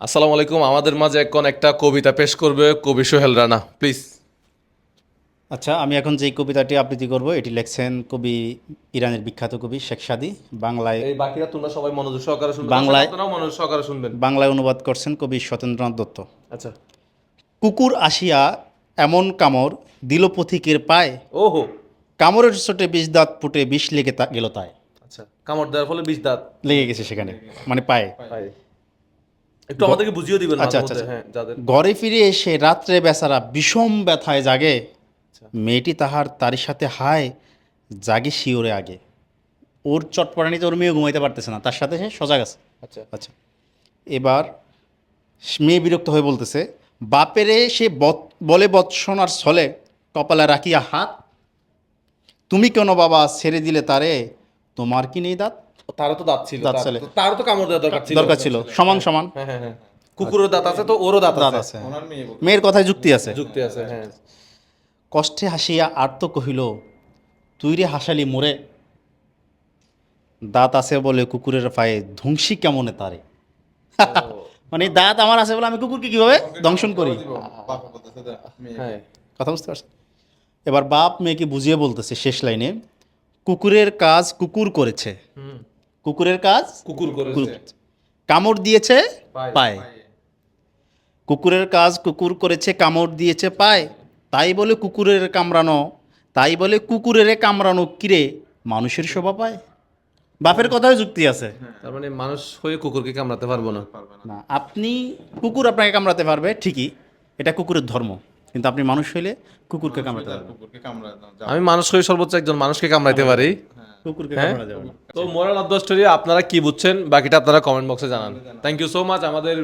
আসসালামু আলাইকুম। আমাদের মাঝে এখন একটা কবিতা পেশ করবে কবি সোহেল রানা, প্লিজ। আচ্ছা, আমি এখন যেই কবিতাটি আবৃত্তি করব এটি লেখছেন কবি ইরানের বিখ্যাত কবি শেখ সাদী। বাংলায় এই বাকিরা তোমরা সবাই মনোযোগ সহকারে শুনবেন, বাংলায় আপনারাও মনোযোগ সহকারে শুনবেন। বাংলায় অনুবাদ করছেন কবি সত্যেন্দ্রনাথ দত্ত। আচ্ছা। কুকুর আসিয়া এমন কামড় দিল পথিকের পায়, ওহো। কামড়ের চোটে বিষ দাঁত ফুটে বিষ লেগে গেল তাই। আচ্ছা, কামড় দেওয়ার ফলে বিষ দাঁত লেগে গেছে সেখানে, মানে পায়ে। পায়। একটু আমাদেরকে বুঝিয়ে দিবেন আচ্ছা মাঝে আচ্ছা মধ্যে, আচ্ছা। হ্যাঁ, যাদের। ঘরে ফিরে এসে রাত্রে বেচারা বিষম ব্যথায় জাগে, আচ্ছা। মেয়েটি তারই সাথে হায় জাগে শিওরে আগে। ওর চটপটানিতে ওর মেয়ে ঘুমাইতে পারতেছে না, তার সাথে সে সজাগ আছে। আচ্ছা। আচ্ছা, এবার মেয়ে বিরক্ত হয়ে বলতেছে, বাপেরে সে বলে বৎসনার ছলে কপালে রাখিয়া হাত, তুমি কেন বাবা ছেড়ে দিলে তারে, তোমার কি নেই দাঁত? তারও তো দাঁত ছিল, দাঁত ছিল। তারও তো কামড় দেওয়া দরকার ছিল। দরকার ছিল, সমান সমান হ্যাঁ হ্যাঁ হ্যাঁ, কুকুরের দাঁত আছে তো ওরও দাঁত দাঁত আছে। আছে, মেয়ের কথায় যুক্তি আছে। যুক্তি আছে, হ্যাঁ। কষ্টে হাসিয়া আর্ত কহিল, তুই রে হাসালি মোরে, দাঁত আছে বলে কুকুরের পায়ে ধ্বংসী কেমনে তারে। মানে দাঁত আমার আছে বলে আমি কুকুরকে কিভাবে দংশন করি। হ্যাঁ। কথা বুঝতে পারছেন? এবার বাপ মেয়েকে বুঝিয়ে বলতেছে শেষ লাইনে, কুকুরের কাজ কুকুর করেছে, হুম। কুকুরের কাজ কুকুর করেছে কুকুর করেছে। কামড় দিয়েছে পায়ে। পায়ে, কুকুরের কাজ কুকুর করেছে কামড় দিয়েছে পায়ে, তাই বলে কুকুরের কামড়ানো কিরে মানুষের শোভা পায়। বাপের কথায় যুক্তি আছে। তার মানে মানুষ হয়ে কুকুরকে কামড়াতে পারবো না। না, কুকুর আপনাকে কামড়াতে পারবে ঠিকই, এটা কুকুরের ধর্ম, কিন্তু আপনি মানুষ হইলে কুকুরকে কামড়াতে পারবেন, আমি মানুষ হয়ে সর্বোচ্চ একজন মানুষকে কামড়াইতে পারি। কুকুরকে হ্যাঁ? কামড়াতে যাবে না। তো মোরাল অফ দ্য স্টোরি আপনারা কি বুঝছেন বাকিটা আপনারা কমেন্ট বক্সে জানান। Thank you so much. আমাদের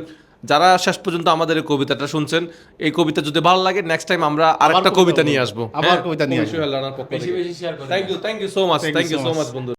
যারা শেষ পর্যন্ত আমাদের এই কবিতাটা শুনছেন, এই কবিতা যদি ভালো লাগে নেক্সট টাইম আমরা আরেকটা কবিতা নিয়ে আসবো। আবার কবিতা নিয়ে আসবো। Thank you so much, thank you so much বন্ধু।